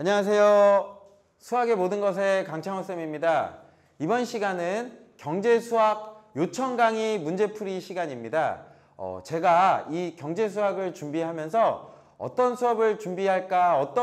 안녕하세요. 수학의 모든 것의 강창호 쌤입니다. 이번 시간은 경제수학 요청 강의 문제풀이 시간입니다. 제가 이 경제수학을 준비하면서 어떤 수업을 준비할까,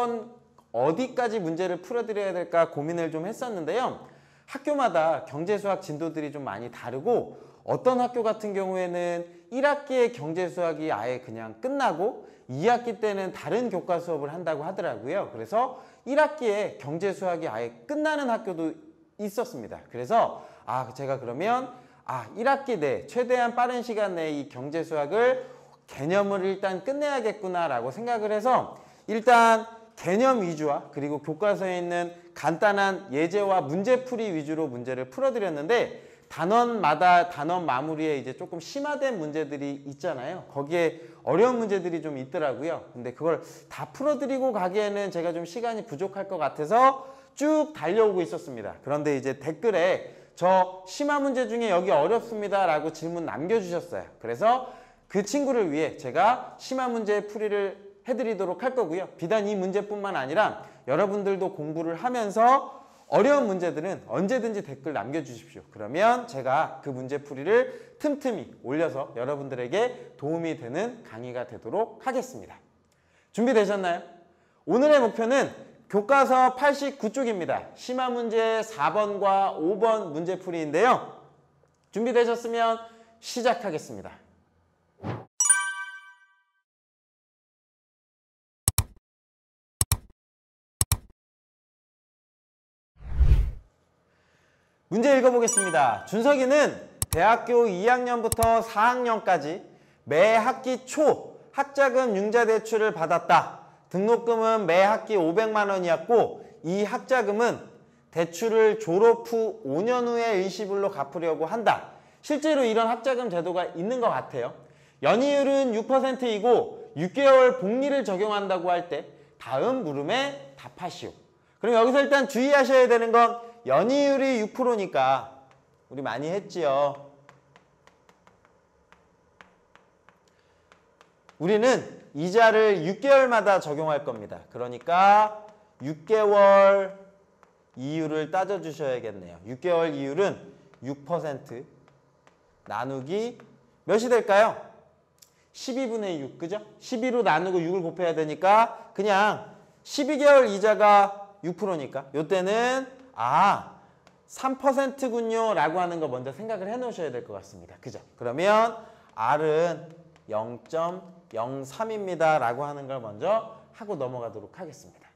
어디까지 문제를 풀어드려야 될까 고민을 좀 했었는데요. 학교마다 경제수학 진도들이 좀 많이 다르고 어떤 학교 같은 경우에는 1학기의 경제수학이 아예 그냥 끝나고 2학기 때는 다른 교과 수업을 한다고 하더라고요. 그래서 1학기에 경제수학이 아예 끝나는 학교도 있었습니다. 그래서 제가 그러면 1학기 내 최대한 빠른 시간 내에 이 경제수학을 개념을 일단 끝내야겠구나 라고 생각을 해서 일단 개념 위주와 그리고 교과서에 있는 간단한 예제와 문제풀이 위주로 문제를 풀어드렸는데 단원마다 단원 마무리에 이제 조금 심화된 문제들이 있잖아요. 거기에 어려운 문제들이 좀 있더라고요. 근데 그걸 다 풀어드리고 가기에는 제가 좀 시간이 부족할 것 같아서 쭉 달려오고 있었습니다. 그런데 이제 댓글에 저 심화 문제 중에 여기 어렵습니다 라고 질문 남겨주셨어요. 그래서 그 친구를 위해 제가 심화 문제 풀이를 해드리도록 할 거고요. 비단 이 문제뿐만 아니라 여러분들도 공부를 하면서 어려운 문제들은 언제든지 댓글 남겨주십시오. 그러면 제가 그 문제풀이를 틈틈이 올려서 여러분들에게 도움이 되는 강의가 되도록 하겠습니다. 준비되셨나요? 오늘의 목표는 교과서 89쪽입니다. 심화 문제 4번과 5번 문제풀이인데요. 준비되셨으면 시작하겠습니다. 문제 읽어보겠습니다. 준석이는 대학교 2학년부터 4학년까지 매 학기 초 학자금 융자대출을 받았다. 등록금은 매 학기 500만 원이었고 이 학자금은 대출을 졸업 후 5년 후에 일시불로 갚으려고 한다. 실제로 이런 학자금 제도가 있는 것 같아요. 연이율은 6%이고 6개월 복리를 적용한다고 할 때 다음 물음에 답하시오. 그럼 여기서 일단 주의하셔야 되는 건 연이율이 6%니까 우리 많이 했지요. 우리는 이자를 6개월마다 적용할 겁니다. 그러니까 6개월 이율을 따져주셔야겠네요. 6개월 이율은 6% 나누기 몇이 될까요? 12분의 6, 그죠? 12로 나누고 6을 곱해야 되니까 그냥 12개월 이자가 6%니까 이때는 3%군요 라고 하는 거 먼저 생각을 해 놓으셔야 될 것 같습니다. 그죠? 그러면 R은 0.03입니다 라고 하는 걸 먼저 하고 넘어가도록 하겠습니다.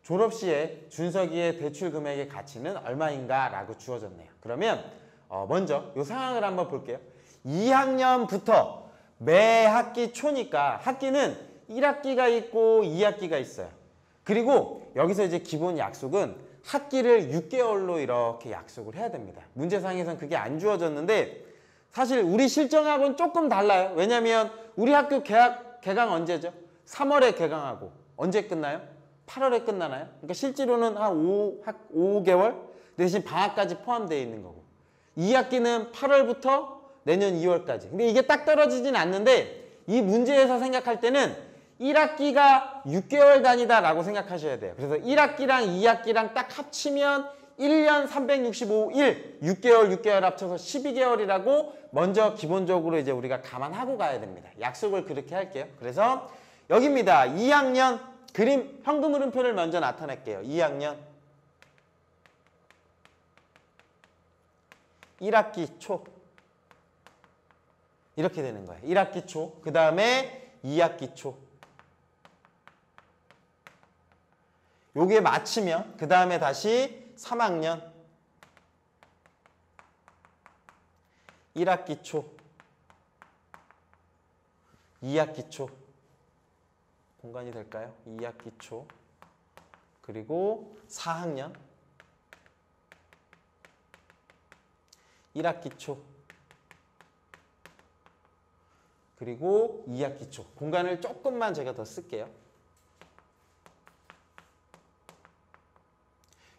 졸업 시에 준석이의 대출 금액의 가치는 얼마인가 라고 주어졌네요. 그러면 먼저 이 상황을 한번 볼게요. 2학년부터 매 학기 초니까 학기는 1학기가 있고 2학기가 있어요. 그리고 여기서 이제 기본 약속은 학기를 6개월로 이렇게 약속을 해야 됩니다. 문제상에서는 그게 안 주어졌는데 사실 우리 실정하고는 조금 달라요. 왜냐면 우리 학교 개강 언제죠? 3월에 개강하고 언제 끝나요? 8월에 끝나나요? 그러니까 실제로는 한 5개월? 대신 방학까지 포함되어 있는 거고 2학기는 8월부터 내년 2월까지. 근데 이게 딱 떨어지진 않는데 이 문제에서 생각할 때는 1학기가 6개월 단위다 라고 생각하셔야 돼요. 그래서 1학기랑 2학기랑 딱 합치면 1년 365일 6개월 합쳐서 12개월이라고 먼저 기본적으로 이제 우리가 감안하고 가야 됩니다. 약속을 그렇게 할게요. 그래서 여기입니다. 2학년 그림 현금 흐름표를 먼저 나타낼게요. 2학년 1학기 초 이렇게 되는 거예요. 1학기 초 그 다음에 2학기 초 요게 맞추면 그 다음에 다시 3학년 1학기 초 2학기 초 공간이 될까요? 2학기 초 그리고 4학년 1학기 초 그리고 2학기 초 공간을 조금만 제가 더 쓸게요.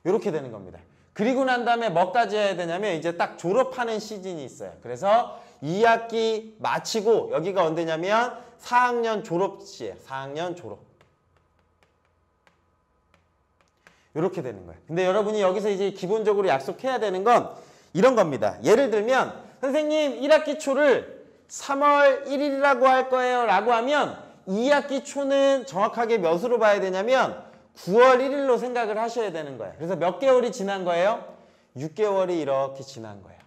이렇게 되는 겁니다. 그리고 난 다음에 뭐까지 해야 되냐면 이제 딱 졸업하는 시즌이 있어요. 그래서 2학기 마치고 여기가 언제냐면 4학년 졸업 시에 4학년 졸업. 이렇게 되는 거예요. 근데 여러분이 여기서 이제 기본적으로 약속해야 되는 건 이런 겁니다. 예를 들면 선생님 1학기 초를 3월 1일이라고 할 거예요 라고 하면 2학기 초는 정확하게 몇으로 봐야 되냐면 9월 1일로 생각을 하셔야 되는 거예요. 그래서 몇 개월이 지난 거예요? 6개월이 이렇게 지난 거예요.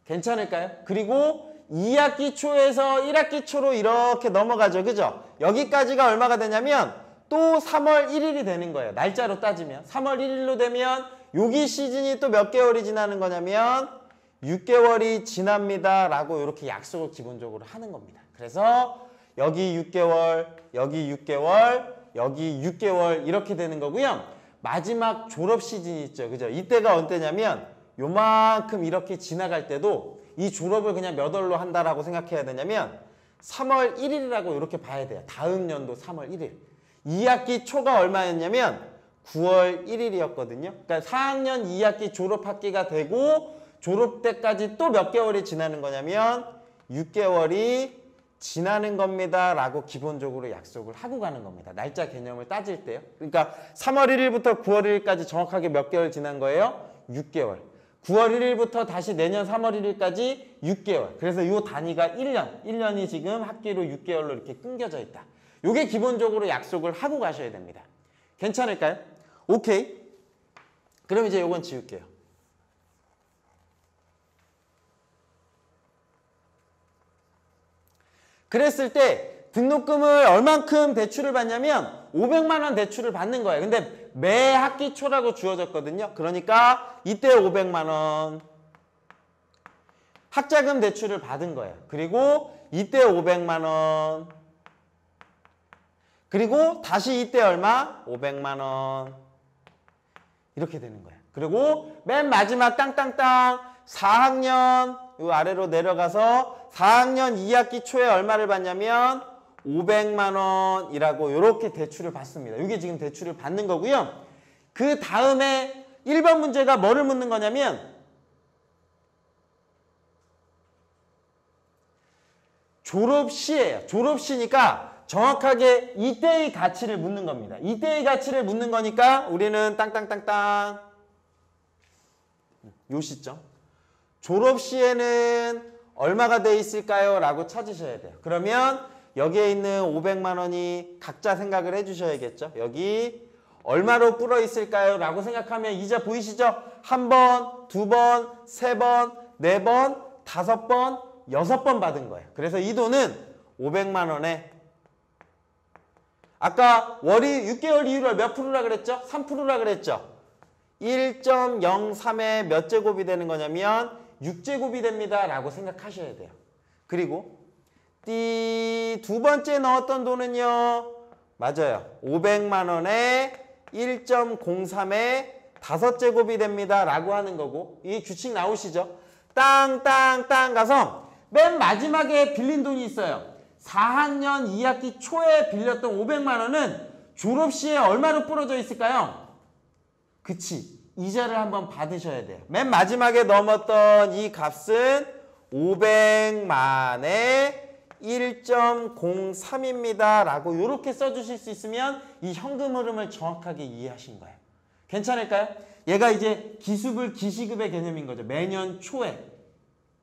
괜찮을까요? 그리고 2학기 초에서 1학기 초로 이렇게 넘어가죠. 그죠? 여기까지가 얼마가 되냐면 또 3월 1일이 되는 거예요. 날짜로 따지면. 3월 1일로 되면 여기 시즌이 또 몇 개월이 지나는 거냐면 6개월이 지납니다. 라고 이렇게 약속을 기본적으로 하는 겁니다. 그래서 여기 6개월, 여기 6개월, 여기 6개월 이렇게 되는 거고요. 마지막 졸업 시즌이 있죠. 그죠? 이때가 언제냐면 요만큼 이렇게 지나갈 때도 이 졸업을 그냥 몇 월로 한다라고 생각해야 되냐면 3월 1일이라고 이렇게 봐야 돼요. 다음 연도 3월 1일. 2학기 초가 얼마였냐면 9월 1일이었거든요. 그러니까 4학년 2학기 졸업학기가 되고 졸업 때까지 또 몇 개월이 지나는 거냐면 6개월이 지나는 겁니다 라고 기본적으로 약속을 하고 가는 겁니다. 날짜 개념을 따질 때요. 그러니까 3월 1일부터 9월 1일까지 정확하게 몇 개월 지난 거예요? 6개월. 9월 1일부터 다시 내년 3월 1일까지 6개월. 그래서 이 단위가 1년. 1년이 지금 학기로 6개월로 이렇게 끊겨져 있다. 이게 기본적으로 약속을 하고 가셔야 됩니다. 괜찮을까요? 오케이. 그럼 이제 이건 지울게요. 그랬을 때 등록금을 얼만큼 대출을 받냐면 500만 원 대출을 받는 거예요. 근데 매 학기 초라고 주어졌거든요. 그러니까 이때 500만 원 학자금 대출을 받은 거예요. 그리고 이때 500만 원 그리고 다시 이때 얼마? 500만 원 이렇게 되는 거예요. 그리고 맨 마지막 땅땅땅 4학년 이 아래로 내려가서 4학년 2학기 초에 얼마를 받냐면 500만 원이라고 이렇게 대출을 받습니다. 이게 지금 대출을 받는 거고요. 그 다음에 1번 문제가 뭐를 묻는 거냐면 졸업시예요. 졸업시니까 정확하게 이때의 가치를 묻는 겁니다. 이때의 가치를 묻는 거니까 우리는 땅땅땅땅 요 시점 졸업시에는 얼마가 돼 있을까요? 라고 찾으셔야 돼요. 그러면 여기에 있는 500만 원이 각자 생각을 해주셔야겠죠. 여기 얼마로 불어 있을까요? 라고 생각하면 이자 보이시죠? 한 번, 두 번, 세 번, 네 번, 다섯 번, 여섯 번 받은 거예요. 그래서 이 돈은 500만 원에 아까 월이 6개월 이후로 몇 프로라 그랬죠? 3%라 그랬죠? 1.03에 몇 제곱이 되는 거냐면 6제곱이 됩니다 라고 생각하셔야 돼요. 그리고 두 번째 넣었던 돈은요. 맞아요. 500만 원에 1.03에 5제곱이 됩니다 라고 하는 거고 이 규칙 나오시죠? 땅땅땅 가서 맨 마지막에 빌린 돈이 있어요. 4학년 2학기 초에 빌렸던 500만 원은 졸업시에 얼마로 부러져 있을까요? 그치. 이자를 한번 받으셔야 돼요. 맨 마지막에 넘었던 이 값은 500만에 1.03입니다 라고 이렇게 써주실 수 있으면 이 현금 흐름을 정확하게 이해하신 거예요. 괜찮을까요? 얘가 이제 기수불 기시급의 개념인 거죠. 매년 초에.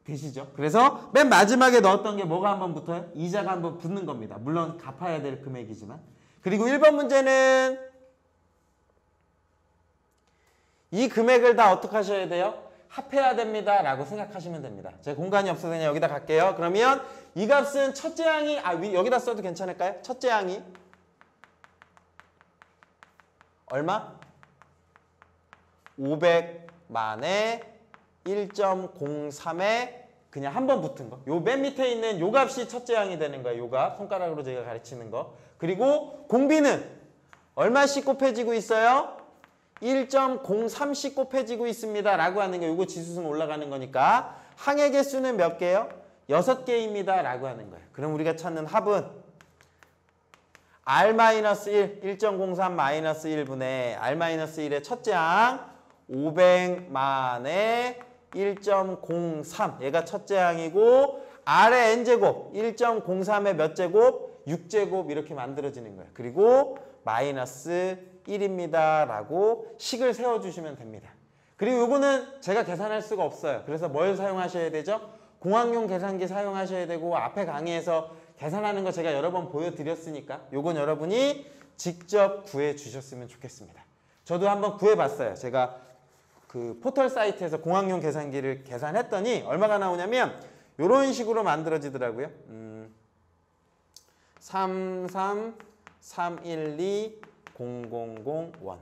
되시죠? 그래서 맨 마지막에 넣었던 게 뭐가 한번 붙어요? 이자가 한번 붙는 겁니다. 물론 갚아야 될 금액이지만. 그리고 1번 문제는 이 금액을 다 어떻게 하셔야 돼요? 합해야 됩니다 라고 생각하시면 됩니다. 제가 공간이 없어서 그냥 여기다 갈게요. 그러면 이 값은 첫째 항이 여기다 써도 괜찮을까요? 첫째 항이 얼마? 500만에 1.03에 그냥 한 번 붙은 거. 요 맨 밑에 있는 요 값이 첫째 항이 되는 거예요. 요 값. 손가락으로 제가 가르치는 거. 그리고 공비는 얼마씩 곱해지고 있어요? 1.03씩 곱해지고 있습니다. 라고 하는 거. 요거 지수승 올라가는 거니까 항의 개수는 몇 개요? 6개입니다. 라고 하는 거예요. 그럼 우리가 찾는 합은 R-1, 1.03-1분의 R-1의 첫째 항 500만에 1.03 얘가 첫째 항이고 R의 n제곱 1.03의 몇 제곱? 6제곱 이렇게 만들어지는 거예요. 그리고 마이너스 1입니다. 라고 식을 세워주시면 됩니다. 그리고 요거는 제가 계산할 수가 없어요. 그래서 뭘 사용하셔야 되죠? 공학용 계산기 사용하셔야 되고 앞에 강의에서 계산하는 거 제가 여러 번 보여드렸으니까 요건 여러분이 직접 구해주셨으면 좋겠습니다. 저도 한번 구해봤어요. 제가 그 포털 사이트에서 공학용 계산기를 계산했더니 얼마가 나오냐면 이런 식으로 만들어지더라고요. 333120001.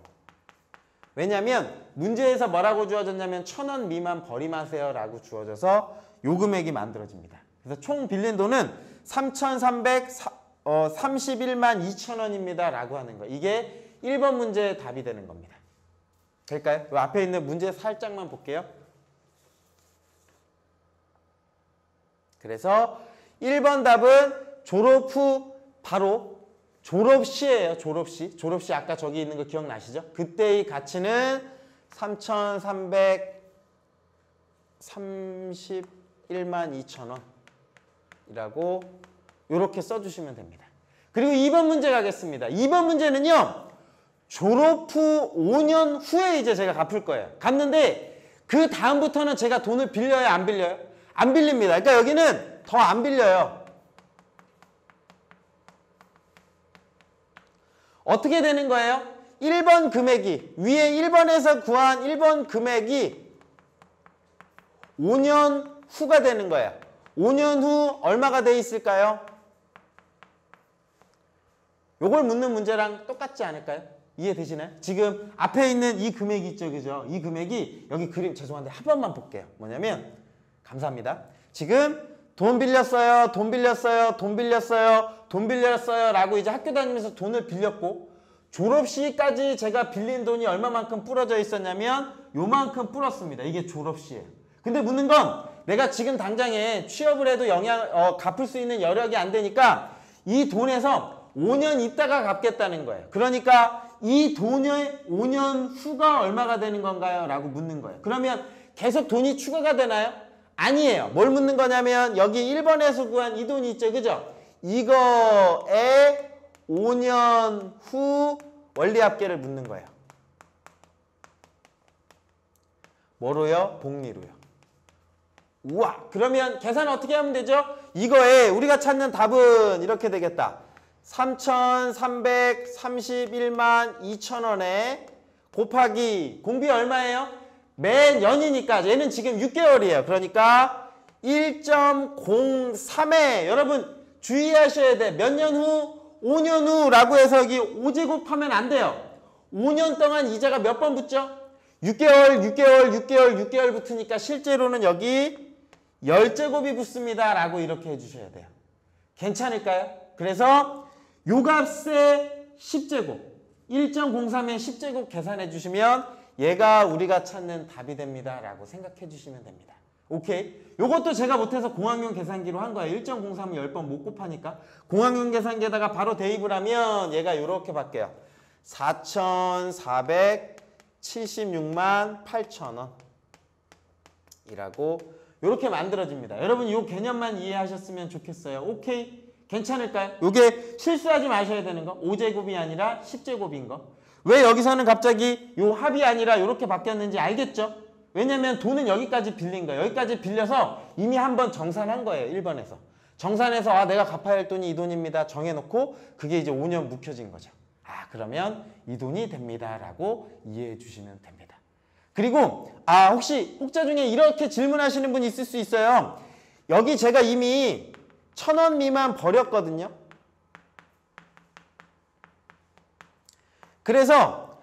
왜냐면 문제에서 뭐라고 주어졌냐면 1,000원 미만 버림하세요 라고 주어져서 요 금액이 만들어집니다. 그래서 총 빌린 돈은 3,331만 2천원입니다 라고 하는 거. 이게 1번 문제의 답이 되는 겁니다. 될까요? 요 앞에 있는 문제 살짝만 볼게요. 그래서 1번 답은 졸업 후 바로 졸업시예요. 졸업시. 졸업시 아까 저기 있는 거 기억나시죠? 그때의 가치는 3,331만 2천원 이라고 이렇게 써주시면 됩니다. 그리고 2번 문제 가겠습니다. 2번 문제는요. 졸업 후 5년 후에 이제 제가 갚을 거예요. 갚는데 그 다음부터는 제가 돈을 빌려요? 안 빌려요? 안 빌립니다. 그러니까 여기는 더 안 빌려요. 어떻게 되는 거예요? 1번 금액이 위에 1번에서 구한 1번 금액이 5년 후가 되는 거예요. 5년 후 얼마가 돼 있을까요? 요걸 묻는 문제랑 똑같지 않을까요? 이해되시나요? 지금 앞에 있는 이 금액이 있죠, 그죠? 이 금액이 여기 그림 죄송한데 한 번만 볼게요. 뭐냐면 감사합니다. 지금 돈 빌렸어요, 돈 빌렸어요, 돈 빌렸어요, 돈 빌렸어요 라고 이제 학교 다니면서 돈을 빌렸고 졸업시까지 제가 빌린 돈이 얼마만큼 부러져 있었냐면 요만큼 불었습니다. 이게 졸업시예요. 근데 묻는 건 내가 지금 당장에 취업을 해도 갚을 수 있는 여력이 안 되니까 이 돈에서 5년 있다가 갚겠다는 거예요. 그러니까 이 돈의 5년 후가 얼마가 되는 건가요? 라고 묻는 거예요. 그러면 계속 돈이 추가가 되나요? 아니에요. 뭘 묻는 거냐면 여기 1번에서 구한 이 돈이 있죠. 그죠? 이거에 5년 후 원리합계를 묻는 거예요. 뭐로요? 복리로요. 우와! 그러면 계산 어떻게 하면 되죠? 이거에 우리가 찾는 답은 이렇게 되겠다. 3,331만 2천원에 곱하기 공비 얼마예요? 매년이니까 얘는 지금 6개월이에요. 그러니까 1.03에 여러분 주의하셔야 돼. 몇 년 후? 5년 후라고 해서 여기 5제곱하면 안 돼요. 5년 동안 이자가 몇 번 붙죠? 6개월, 6개월, 6개월, 6개월 붙으니까 실제로는 여기 10제곱이 붙습니다. 라고 이렇게 해주셔야 돼요. 괜찮을까요? 그래서 요 값에 10제곱, 1.03에 10제곱 계산해 주시면 얘가 우리가 찾는 답이 됩니다. 라고 생각해 주시면 됩니다. 오케이? 요것도 제가 못해서 공학용 계산기로 한 거예요. 1.03을 10번 못 곱하니까. 공학용 계산기에다가 바로 대입을 하면 얘가 이렇게 바뀌어요. 4,476만 8천원 이라고 이렇게 만들어집니다. 여러분 이 개념만 이해하셨으면 좋겠어요. 오케이? 괜찮을까요? 요게 실수하지 마셔야 되는 거. 5제곱이 아니라 10제곱인 거. 왜 여기서는 갑자기 요 합이 아니라 이렇게 바뀌었는지 알겠죠? 왜냐면 돈은 여기까지 빌린 거예요. 여기까지 빌려서 이미 한번 정산한 거예요. 1번에서. 정산해서 아 내가 갚아야 할 돈이 이 돈입니다. 정해놓고 그게 이제 5년 묵혀진 거죠. 아 그러면 이 돈이 됩니다. 라고 이해해 주시면 됩니다. 그리고 혹시 혹자 중에 이렇게 질문하시는 분이 있을 수 있어요. 여기 제가 이미 1,000원 미만 버렸거든요. 그래서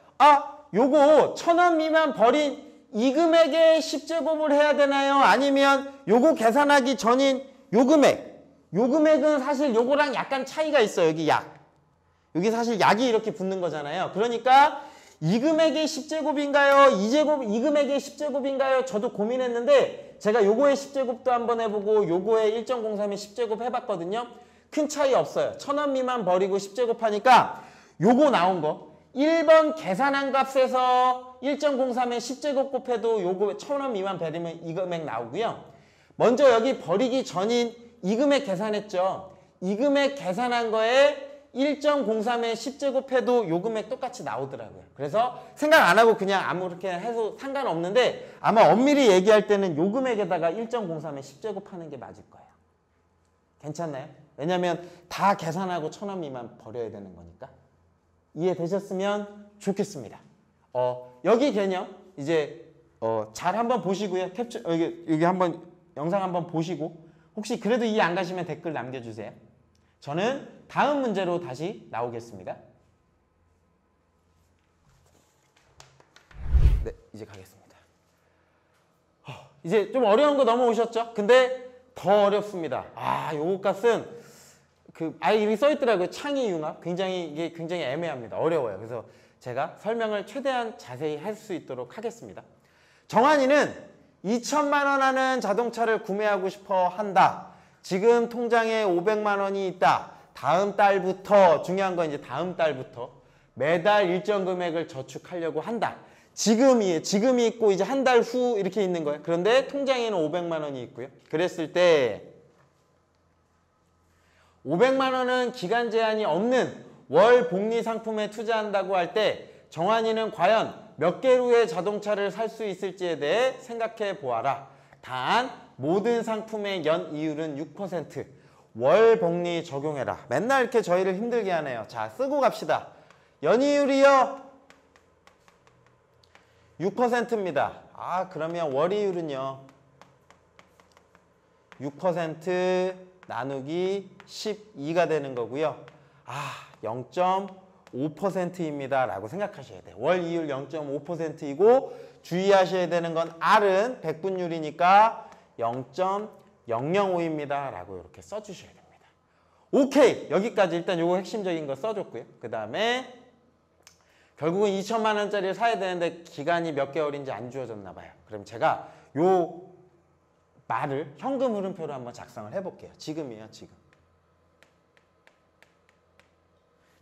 요거 1,000원 미만 버린 이 금액에 10제곱을 해야 되나요? 아니면 요거 계산하기 전인 요 금액. 요 금액은 사실 요거랑 약간 차이가 있어요. 여기 약. 여기 사실 약이 이렇게 붙는 거잖아요. 그러니까 이 금액의 10제곱인가요? 이 금액의 10제곱인가요? 저도 고민했는데 제가 요거의 10제곱도 한번 해보고 요거의 1.03의 10제곱 해봤거든요. 큰 차이 없어요. 1,000원 미만 버리고 10제곱 하니까 요거 나온 거. 1번 계산한 값에서 1.03에 10제곱 곱해도 요거 1,000원 미만 버리면 이 금액 나오고요. 먼저 여기 버리기 전인 이 금액 계산했죠. 이 금액 계산한 거에 1.03에 10제곱 해도 요 금액 똑같이 나오더라고요. 그래서 생각 안 하고 그냥 아무렇게 해도 상관없는데 아마 엄밀히 얘기할 때는 요 금액에다가 1.03에 10제곱 하는 게 맞을 거예요. 괜찮나요? 왜냐면 다 계산하고 1,000원 미만 버려야 되는 거니까. 이해되셨으면 좋겠습니다. 여기 개념 이제 잘 한번 보시고요. 캡처 여기 한번 영상 한번 보시고 혹시 그래도 이해 안 가시면 댓글 남겨주세요. 저는 다음 문제로 다시 나오겠습니다. 네, 이제 가겠습니다. 이제 좀 어려운 거 넘어오셨죠? 근데 더 어렵습니다. 요거 값은 아예 이미 써 있더라고요. 창의 융합. 이게 굉장히 애매합니다. 어려워요. 그래서 제가 설명을 최대한 자세히 할 수 있도록 하겠습니다. 정한이는 2천만 원 하는 자동차를 구매하고 싶어 한다. 지금 통장에 500만 원이 있다. 다음 달부터, 중요한 건 이제 다음 달부터 매달 일정 금액을 저축하려고 한다. 지금이 있고 이제 한 달 후 이렇게 있는 거예요. 그런데 통장에는 500만 원이 있고요. 그랬을 때 500만 원은 기간 제한이 없는 월 복리 상품에 투자한다고 할 때 정한이는 과연 몇 개로의 자동차를 살 수 있을지에 대해 생각해 보아라. 단 모든 상품의 연 이율은 6%. 월 복리 적용해라. 맨날 이렇게 저희를 힘들게 하네요. 자, 쓰고 갑시다. 연이율이요 6%입니다. 그러면 월이율은요 6% 나누기 12가 되는 거고요. 0.5%입니다 라고 생각하셔야 돼요. 월이율 0.5%이고 주의하셔야 되는 건 R은 백분율이니까 0.005입니다 라고 이렇게 써주셔야 됩니다. 오케이, 여기까지 일단 요거 핵심적인 거 써줬고요. 그 다음에 결국은 2천만 원짜리를 사야 되는데 기간이 몇 개월인지 안 주어졌나 봐요. 그럼 제가 요 말을 현금 흐름표로 한번 작성을 해볼게요. 지금이에요,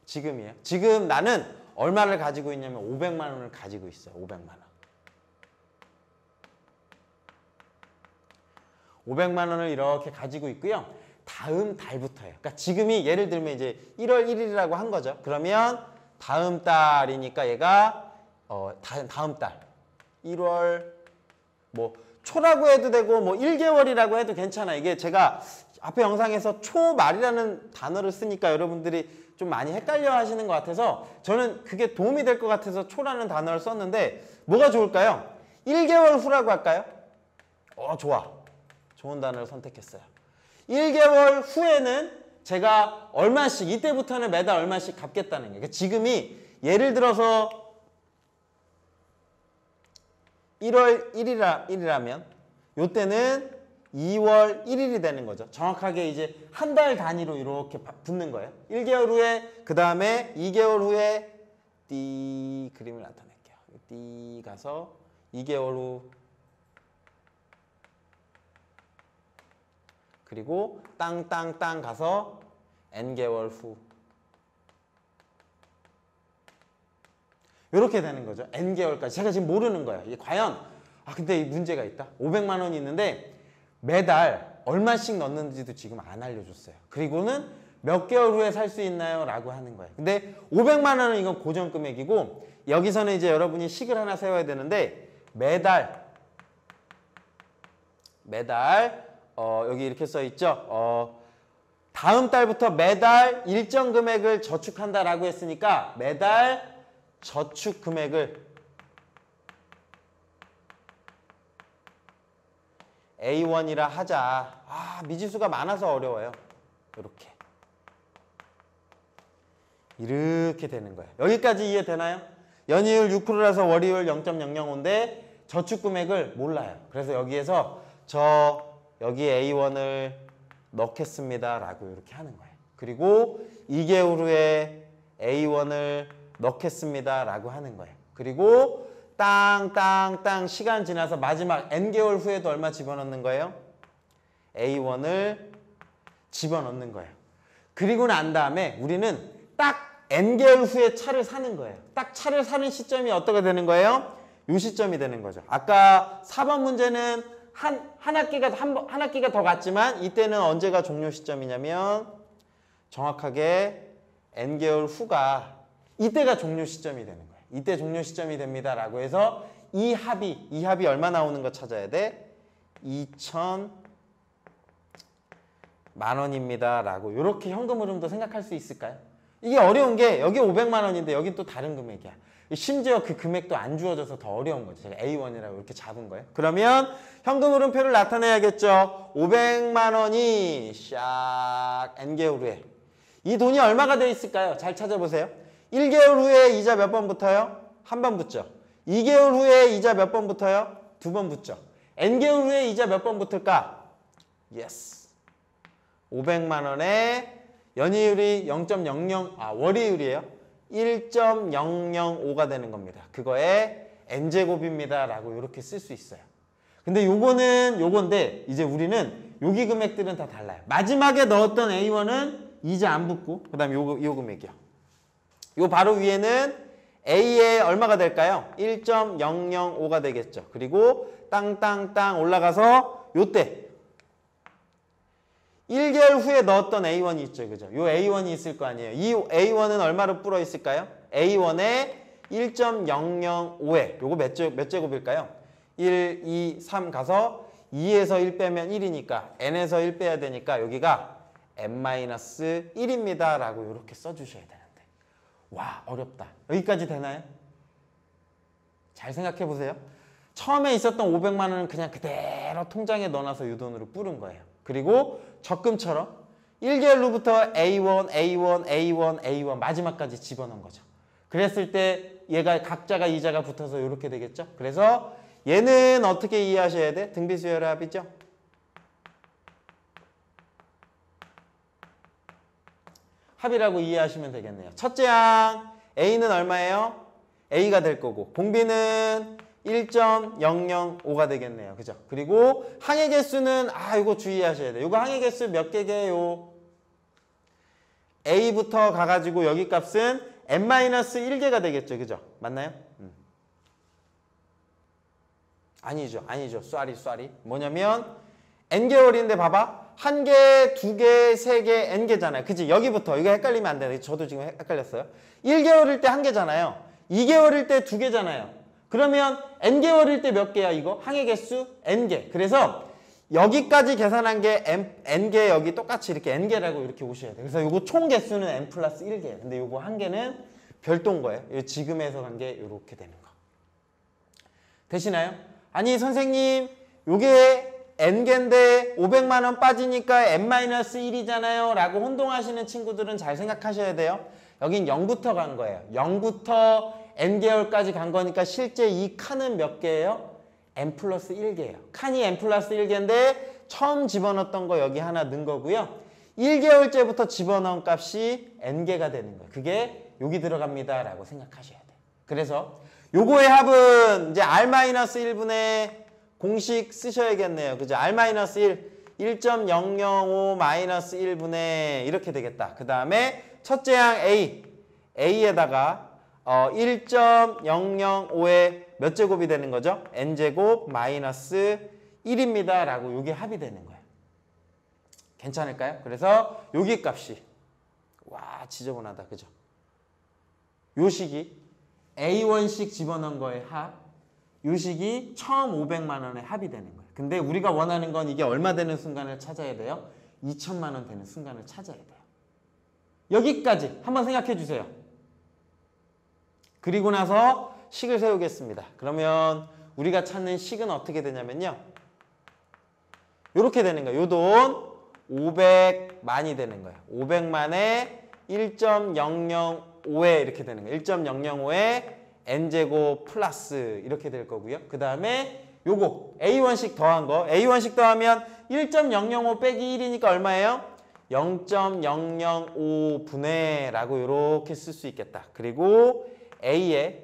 지금이에요. 지금 나는 얼마를 가지고 있냐면 500만 원을 가지고 있어요. 500만 원. 500만 원을 이렇게 가지고 있고요. 다음 달부터예요. 그러니까 지금이 예를 들면 이제 1월 1일이라고 한 거죠. 그러면 다음 달이니까 얘가 다음 달 1월 뭐 초라고 해도 되고 뭐 1개월이라고 해도 괜찮아요. 이게 제가 앞에 영상에서 초말이라는 단어를 쓰니까 여러분들이 좀 많이 헷갈려 하시는 것 같아서 저는 그게 도움이 될 것 같아서 초라는 단어를 썼는데 뭐가 좋을까요? 1개월 후라고 할까요? 좋아. 좋은 단어를 선택했어요. 1개월 후에는 제가 얼마씩, 이때부터는 매달 얼마씩 갚겠다는 거예요. 그러니까 지금이 예를 들어서 1월 1일이라면 요때는 2월 1일이 되는 거죠. 정확하게 이제 한 달 단위로 이렇게 붙는 거예요. 1개월 후에, 그 다음에 2개월 후에 띠 그림을 나타낼게요. 띠 가서 2개월 후 그리고 땅땅땅 가서 n개월 후 이렇게 되는 거죠. n개월까지. 제가 지금 모르는 거예요. 이게 과연 근데 이 문제가 있다. 500만 원이 있는데 매달 얼마씩 넣는지도 지금 안 알려줬어요. 그리고는 몇 개월 후에 살 수 있나요? 라고 하는 거예요. 근데 500만 원은 이건 고정 금액이고 여기서는 이제 여러분이 식을 하나 세워야 되는데 매달 여기 이렇게 써 있죠. 다음 달부터 매달 일정 금액을 저축한다라고 했으니까 매달 저축 금액을 A1이라 하자. 미지수가 많아서 어려워요. 이렇게 되는 거예요. 여기까지 이해되나요? 연이율 6%라서 월이율 0.005인데 저축 금액을 몰라요. 그래서 여기에서 여기 A1을 넣겠습니다 라고 이렇게 하는 거예요. 그리고 2개월 후에 A1을 넣겠습니다 라고 하는 거예요. 그리고 땅땅땅 시간 지나서 마지막 n개월 후에도 얼마 집어넣는 거예요? A1을 집어넣는 거예요. 그리고 난 다음에 우리는 딱 n개월 후에 차를 사는 거예요. 딱 차를 사는 시점이 어떻게 되는 거예요? 이 시점이 되는 거죠. 아까 4번 문제는 한 학기가 더 갔지만 이때는 언제가 종료 시점이냐면 정확하게 n개월 후가 이때가 종료 시점이 되는 거예요. 이때 종료 시점이 됩니다. 라고 해서 이 합이 얼마 나오는 거 찾아야 돼? 2,000만 원입니다. 라고 이렇게 현금 흐름도 생각할 수 있을까요? 이게 어려운 게 여기 500만 원인데 여긴 또 다른 금액이야. 심지어 그 금액도 안 주어져서 더 어려운 거죠. 제가 A1이라고 이렇게 잡은 거예요. 그러면 현금 흐름표를 나타내야겠죠. 500만 원이 샥 n개월 후에 이 돈이 얼마가 돼 있을까요? 잘 찾아보세요. 1개월 후에 이자 몇 번 붙어요? 한 번 붙죠. 2개월 후에 이자 몇 번 붙어요? 두 번 붙죠. n개월 후에 이자 몇 번 붙을까? 예스. 500만 원에 연이율이 0.00, 월이율이에요. 1.005가 되는 겁니다. 그거에 n제곱입니다. 라고 이렇게 쓸 수 있어요. 근데 요건데 이제 우리는 여기 금액들은 다 달라요. 마지막에 넣었던 A1은 이자 안 붙고 그 다음에 요 금액이요. 요 바로 위에는 A에 얼마가 될까요? 1.005가 되겠죠. 그리고 땅땅땅 올라가서 요때 1개월 후에 넣었던 A1이 있죠. 그죠? 요 A1이 있을 거 아니에요. 이 A1은 얼마로 불어 있을까요? A1에 1.005에 요거 몇 제곱일까요? 1, 2, 3 가서 2에서 1 빼면 1이니까 n에서 1 빼야 되니까 여기가 n-1입니다. 라고 이렇게 써주셔야 되는데 와 어렵다. 여기까지 되나요? 잘 생각해 보세요. 처음에 있었던 500만 원은 그냥 그대로 통장에 넣어놔서 이 돈으로 뿌린 거예요. 그리고 적금처럼 1개월 후부터 A1, A1, A1, A1 마지막까지 집어넣은 거죠. 그랬을 때 얘가 각자가 이자가 붙어서 이렇게 되겠죠. 그래서 얘는 어떻게 이해하셔야 돼? 등비수열의 합이죠. 합이라고 이해하시면 되겠네요. 첫째 항 A는 얼마예요? A가 될 거고 공비는 1.005가 되겠네요. 그죠? 그리고 항의 개수는 이거 주의하셔야 돼요. 이거 항의 개수 몇 개게요? A부터 가가지고 여기 값은 n-1개가 되겠죠. 그죠? 맞나요? 아니죠. 쏘리. 뭐냐면 n개월인데 봐봐. 1개, 2개, 3개, n개잖아요. 그치? 여기부터 이거 헷갈리면 안 돼요. 저도 지금 헷갈렸어요. 1개월일 때 1개잖아요. 2개월일 때 2개잖아요. 그러면 n개월일 때 몇 개야 이거? 항의 개수 n개. 그래서 여기까지 계산한 게 n개 여기 똑같이 이렇게 n개라고 이렇게 오셔야 돼요. 그래서 요거 총 개수는 n 플러스 1개예요. 근데 요거 한 개는 별도인 거예요. 요 지금에서 간 게 이렇게 되는 거. 되시나요? 아니 선생님 요게 n개인데 500만 원 빠지니까 n-1이잖아요. 라고 혼동하시는 친구들은 잘 생각하셔야 돼요. 여긴 0부터 간 거예요. 0부터 n개월까지 간 거니까 실제 이 칸은 몇 개예요? n 플러스 1개예요. 칸이 n 플러스 1개인데 처음 집어넣었던 거 여기 하나 넣은 거고요. 1개월째부터 집어넣은 값이 n개가 되는 거예요. 그게 여기 들어갑니다. 라고 생각하셔야 돼요. 그래서 요거의 합은 이제 r-1분의 공식 쓰셔야겠네요. 그죠? r-1, 1.005-1분의 이렇게 되겠다. 그 다음에 첫째 항 A에다가 1.005에 몇 제곱이 되는 거죠? n제곱 마이너스 1입니다. 라고 요게 합이 되는 거예요. 괜찮을까요? 그래서 여기 값이 와 지저분하다. 그죠? 요 식이 A1씩 집어넣은 거의 합, 요 식이 처음 500만 원의 합이 되는 거예요. 근데 우리가 원하는 건 이게 얼마 되는 순간을 찾아야 돼요? 2천만 원 되는 순간을 찾아야 돼요. 여기까지 한번 생각해 주세요. 그리고 나서 식을 세우겠습니다. 그러면 우리가 찾는 식은 어떻게 되냐면요. 이렇게 되는 거예요. 요 돈 500만이 되는 거예요. 500만에 1.005에 이렇게 되는 거예요. 1.005에 n제곱 플러스 이렇게 될 거고요. 그 다음에 요거 A1씩 더한 거. A1씩 더하면 1.005 빼기 1이니까 얼마예요? 0.005분의 라고 이렇게 쓸 수 있겠다. 그리고 A에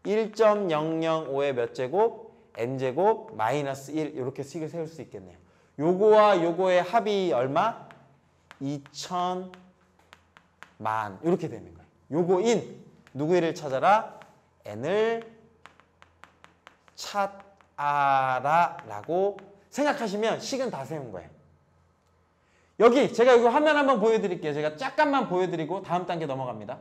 1.005에 몇 제곱? n제곱 마이너스 1 이렇게 식을 세울 수 있겠네요. 요거와 요거의 합이 얼마? 2천만 이렇게 되는 거예요. 요거인 누구를 찾아라? n을 찾아라 라고 생각하시면 식은 다 세운 거예요. 여기 제가 이거 화면 한번 보여드릴게요. 제가 잠깐만 보여드리고 다음 단계 넘어갑니다.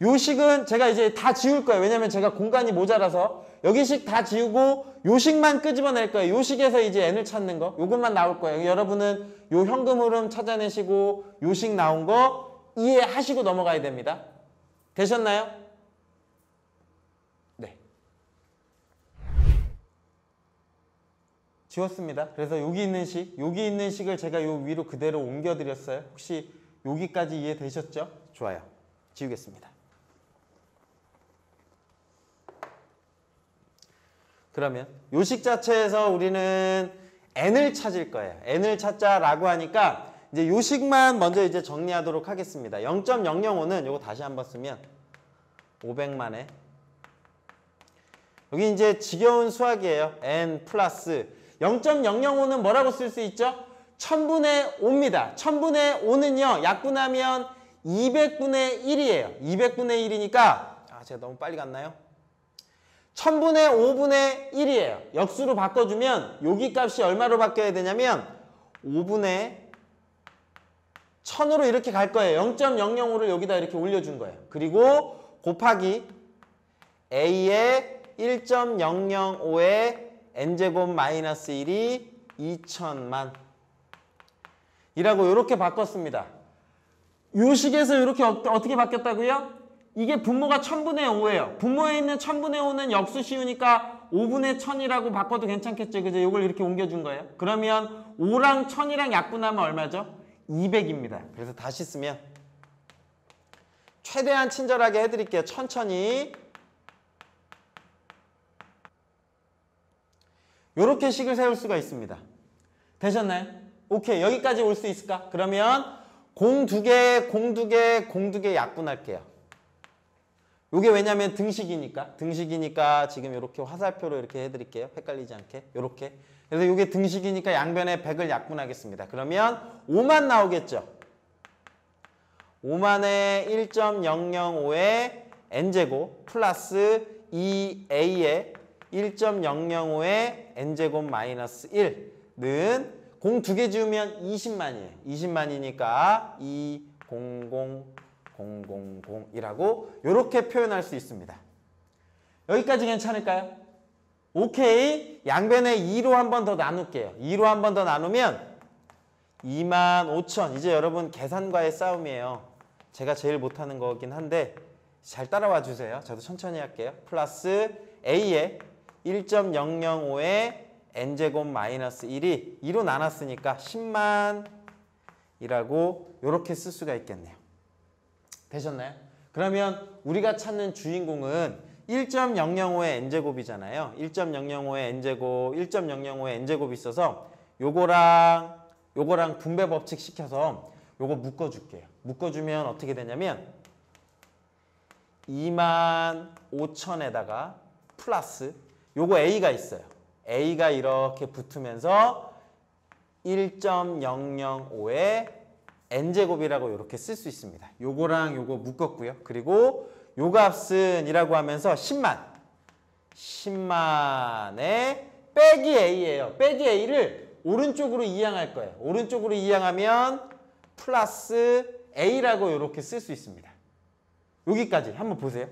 요 식은 제가 이제 다 지울 거예요. 왜냐면 제가 공간이 모자라서 여기 식 다 지우고 요 식만 끄집어낼 거예요. 요 식에서 이제 n을 찾는 거 요것만 나올 거예요. 여러분은 요 현금 흐름 찾아내시고 요 식 나온 거 이해하시고 넘어가야 됩니다. 되셨나요? 네. 지웠습니다. 그래서 여기 있는 식을 제가 요 위로 그대로 옮겨드렸어요. 혹시 여기까지 이해되셨죠? 좋아요. 지우겠습니다. 그러면 요식 자체에서 우리는 n을 찾을 거예요. n을 찾자라고 하니까 이제 요식만 먼저 이제 정리하도록 하겠습니다. 0.005는 요거 다시 한번 쓰면 500만에 여기 이제 지겨운 수학이에요. n 플러스 0.005는 뭐라고 쓸 수 있죠? 1000분의 5입니다. 1000분의 5는요. 약분하면 200분의 1이에요. 200분의 1이니까 제가 너무 빨리 갔나요? 1000분의 5분의 1이에요. 역수로 바꿔주면 여기 값이 얼마로 바뀌어야 되냐면 5분의 1000으로 이렇게 갈 거예요. 0.005를 여기다 이렇게 올려준 거예요. 그리고 곱하기 a의 1.005의 n제곱 마이너스 1이 2000만 이라고 이렇게 바꿨습니다. 요 식에서 이렇게 어떻게 바뀌었다고요? 이게 분모가 1000분의 5예요. 분모에 있는 1000분의 5는 역수 씌우니까 5분의 1000이라고 바꿔도 괜찮겠죠. 그죠? 이걸 이렇게 옮겨준 거예요. 그러면 5랑 1000이랑 약분하면 얼마죠? 200입니다. 그래서 다시 쓰면 최대한 친절하게 해드릴게요. 천천히. 요렇게 식을 세울 수가 있습니다. 되셨나요? 오케이. 여기까지 올 수 있을까? 그러면 공 2개, 공 2개, 공 2개 약분할게요. 요게 왜냐면 등식이니까 지금 이렇게 화살표로 이렇게 해드릴게요. 헷갈리지 않게. 요렇게. 그래서 요게 등식이니까 양변에 100을 약분하겠습니다. 그러면 5만 나오겠죠. 5만의 1.005의 n제곱 플러스 2a의 1.005의 n제곱 마이너스 1는 공 2개 지우면 20만이에요. 20만이니까 200000이라고 이렇게 표현할 수 있습니다. 여기까지 괜찮을까요? 오케이. 양변에 2로 한 번 더 나눌게요. 2로 한 번 더 나누면 25000. 이제 여러분 계산과의 싸움이에요. 제가 제일 못하는 거긴 한데 잘 따라와 주세요. 저도 천천히 할게요. 플러스 a의 1.005의 n제곱 마이너스 1이 2로 나눴으니까 10만이라고 이렇게 쓸 수가 있겠네요. 되셨나요? 그러면 우리가 찾는 주인공은 1.005의 n제곱이잖아요. 1.005의 n제곱, 1.005의 n제곱이 있어서 요거랑 분배 법칙 시켜서 요거 묶어줄게요. 묶어주면 어떻게 되냐면 25000에다가 플러스 요거 a가 있어요. a가 이렇게 붙으면서 1.005의 n제곱이라고 이렇게 쓸 수 있습니다. 요거랑 요거 묶었고요. 그리고 요 값은 이라고 하면서 10만에 빼기 a예요. 빼기 a를 오른쪽으로 이항할 거예요. 오른쪽으로 이항하면 플러스 a라고 이렇게 쓸 수 있습니다. 여기까지 한번 보세요.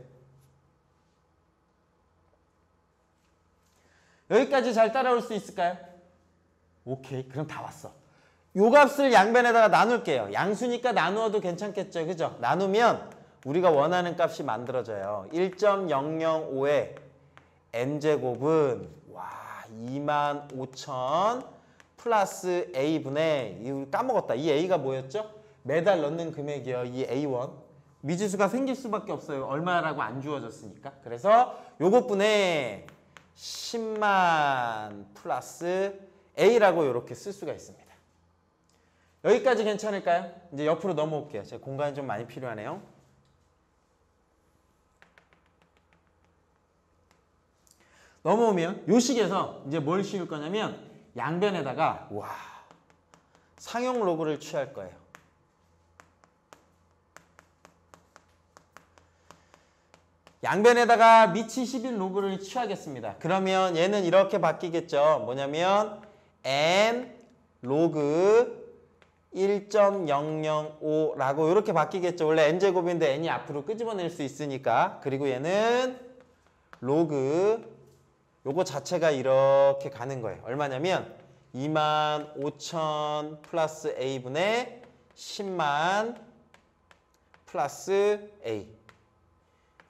여기까지 잘 따라올 수 있을까요? 오케이. 그럼 다 왔어. 요 값을 양변에다가 나눌게요. 양수니까 나누어도 괜찮겠죠. 그죠? 나누면 우리가 원하는 값이 만들어져요. 1.005의 n제곱은 25000 플러스 a분의 이거 까먹었다. 이 a가 뭐였죠? 매달 넣는 금액이요. 이 a1. 미지수가 생길 수밖에 없어요. 얼마라고 안 주어졌으니까. 그래서 요것분의 10만 플러스 a라고 이렇게 쓸 수가 있습니다. 여기까지 괜찮을까요? 이제 옆으로 넘어올게요. 제가 공간이 좀 많이 필요하네요. 넘어오면 요 식에서 이제 뭘 씌울 거냐면 양변에다가 상용 로그를 취할 거예요. 양변에다가 미치 11 로그를 취하겠습니다. 그러면 얘는 이렇게 바뀌겠죠. 뭐냐면 n 로그 1.005라고 이렇게 바뀌겠죠. 원래 n제곱인데 n이 앞으로 끄집어낼 수 있으니까. 그리고 얘는 로그 요거 자체가 이렇게 가는 거예요. 얼마냐면 25,000 플러스 a분의 10만 플러스 a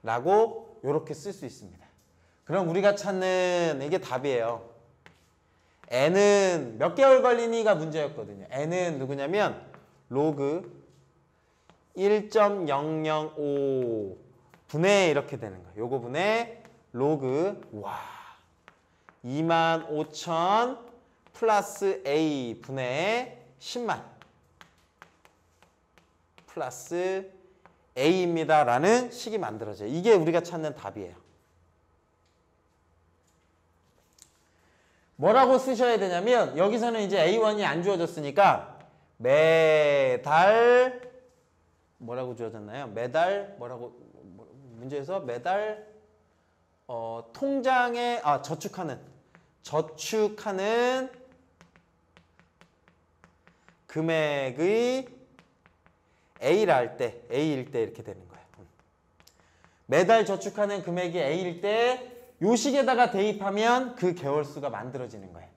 라고 이렇게 쓸 수 있습니다. 그럼 우리가 찾는 이게 답이에요. n은 몇 개월 걸리니가 문제였거든요. n은 누구냐면 로그 1.005 분의 이렇게 되는 거예요. 요거 분의 로그 25,000 플러스 a 분의 10만 플러스 a입니다 라는 식이 만들어져요. 이게 우리가 찾는 답이에요. 뭐라고 쓰셔야 되냐면 여기서는 이제 A1이 안 주어졌으니까 매달 뭐라고 주어졌나요? 매달 뭐라고 문제에서 매달 통장에 저축하는 금액의 A일 때 이렇게 되는 거예요. 매달 저축하는 금액이 A일 때 요 식에다가 대입하면 그 개월수가 만들어지는 거예요.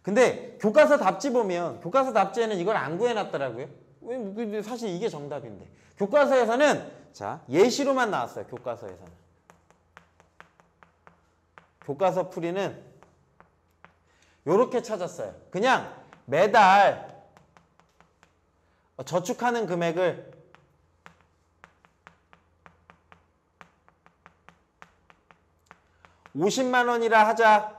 근데 교과서 답지 보면 교과서 답지에는 이걸 안 구해놨더라고요. 사실 이게 정답인데. 교과서에서는 자 예시로만 나왔어요. 교과서에서는. 교과서 풀이는 요렇게 찾았어요. 그냥 매달 저축하는 금액을 50만 원이라 하자.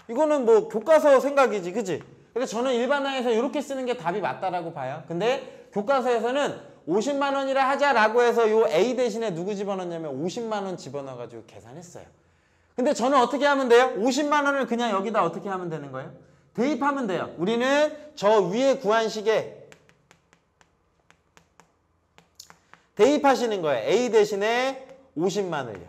이거는 뭐 교과서 생각이지, 그치? 그래서 저는 일반화해서 이렇게 쓰는 게 답이 맞다라고 봐요. 근데 교과서에서는 50만 원이라 하자라고 해서 요 A 대신에 누구 집어넣냐면 50만 원 집어넣어가지고 계산했어요. 근데 저는 어떻게 하면 돼요? 50만 원을 그냥 여기다 어떻게 하면 되는 거예요? 대입하면 돼요. 우리는 저 위에 구한 식에 대입하시는 거예요. A 대신에 50만을요.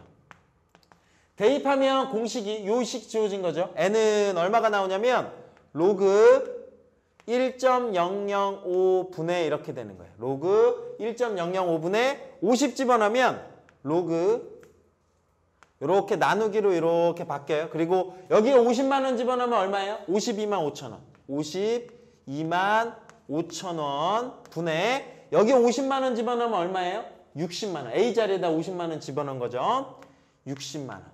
대입하면 공식이 요식 지워진 거죠. n은 얼마가 나오냐면 로그 1.005분의 이렇게 되는 거예요. 로그 1.005분의 50 집어넣으면 로그 이렇게 나누기로 이렇게 바뀌어요. 그리고 여기에 50만 원 집어넣으면 얼마예요? 52만 5천 원. 52만 5천 원 분의 여기에 50만 원 집어넣으면 얼마예요? 60만 원. A 자리에다 50만 원 집어넣은 거죠. 60만 원.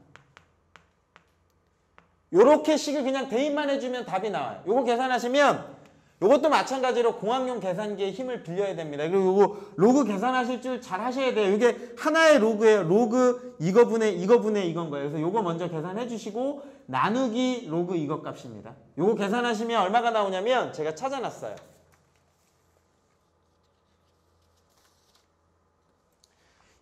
요렇게 식을 그냥 대입만 해주면 답이 나와요. 요거 계산하시면 요것도 마찬가지로 공학용 계산기에 힘을 빌려야 됩니다. 그리고 요거 로그 계산하실 줄 잘 하셔야 돼요. 이게 하나의 로그예요. 로그 이거분의 이건 거예요. 그래서 요거 먼저 계산해 주시고 나누기 로그 이거 값입니다. 요거 계산하시면 얼마가 나오냐면 제가 찾아놨어요.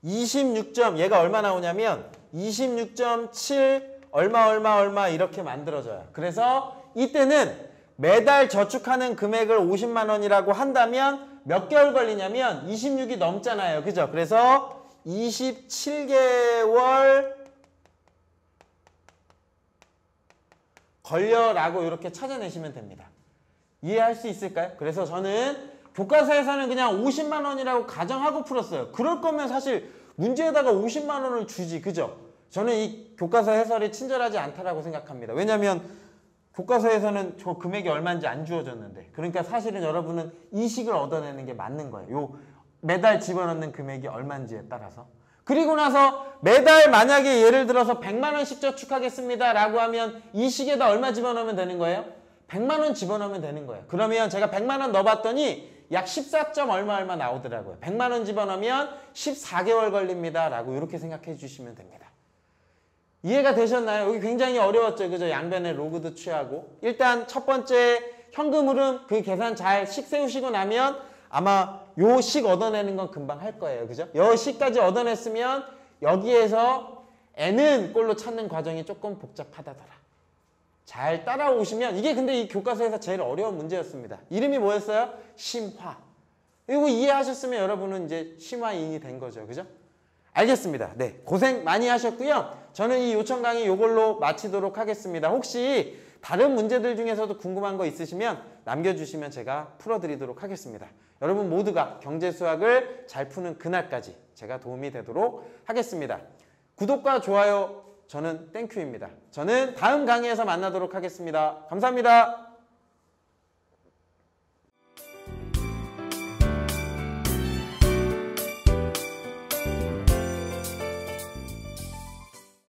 26점 얘가 얼마 나오냐면 26.7 얼마 이렇게 만들어져요. 그래서 이때는 매달 저축하는 금액을 50만 원이라고 한다면 몇 개월 걸리냐면 26이 넘잖아요. 그죠? 그래서 27개월 걸려라고 이렇게 찾아내시면 됩니다. 이해할 수 있을까요? 그래서 저는 교과서에서는 그냥 50만 원이라고 가정하고 풀었어요. 그럴 거면 사실 문제에다가 50만 원을 주지. 그죠? 저는 이 교과서 해설이 친절하지 않다라고 생각합니다. 왜냐하면 교과서에서는 저 금액이 얼마인지 안 주어졌는데 그러니까 사실은 여러분은 이 식을 얻어내는 게 맞는 거예요. 요 매달 집어넣는 금액이 얼마인지에 따라서. 그리고 나서 매달 만약에 예를 들어서 100만 원씩 저축하겠습니다 라고 하면 이 식에다 얼마 집어넣으면 되는 거예요? 100만 원 집어넣으면 되는 거예요. 그러면 제가 100만 원 넣어봤더니 약 14점 얼마 나오더라고요. 100만 원 집어넣으면 14개월 걸립니다 라고 이렇게 생각해 주시면 됩니다. 이해가 되셨나요? 여기 굉장히 어려웠죠. 그죠? 양변에 로그도 취하고. 일단 첫 번째 현금 흐름 그 계산 잘 식 세우시고 나면 아마 요 식 얻어내는 건 금방 할 거예요. 그죠? 요 식까지 얻어냈으면 여기에서 n은 꼴로 찾는 과정이 조금 복잡하다더라. 잘 따라오시면 이게 근데 이 교과서에서 제일 어려운 문제였습니다. 이름이 뭐였어요? 심화. 이거 이해하셨으면 여러분은 이제 심화인이 된 거죠. 그죠? 알겠습니다. 네, 고생 많이 하셨고요. 저는 이 요청 강의 요걸로 마치도록 하겠습니다. 혹시 다른 문제들 중에서도 궁금한 거 있으시면 남겨주시면 제가 풀어드리도록 하겠습니다. 여러분 모두가 경제 수학을 잘 푸는 그날까지 제가 도움이 되도록 하겠습니다. 구독과 좋아요 저는 땡큐입니다. 저는 다음 강의에서 만나도록 하겠습니다. 감사합니다.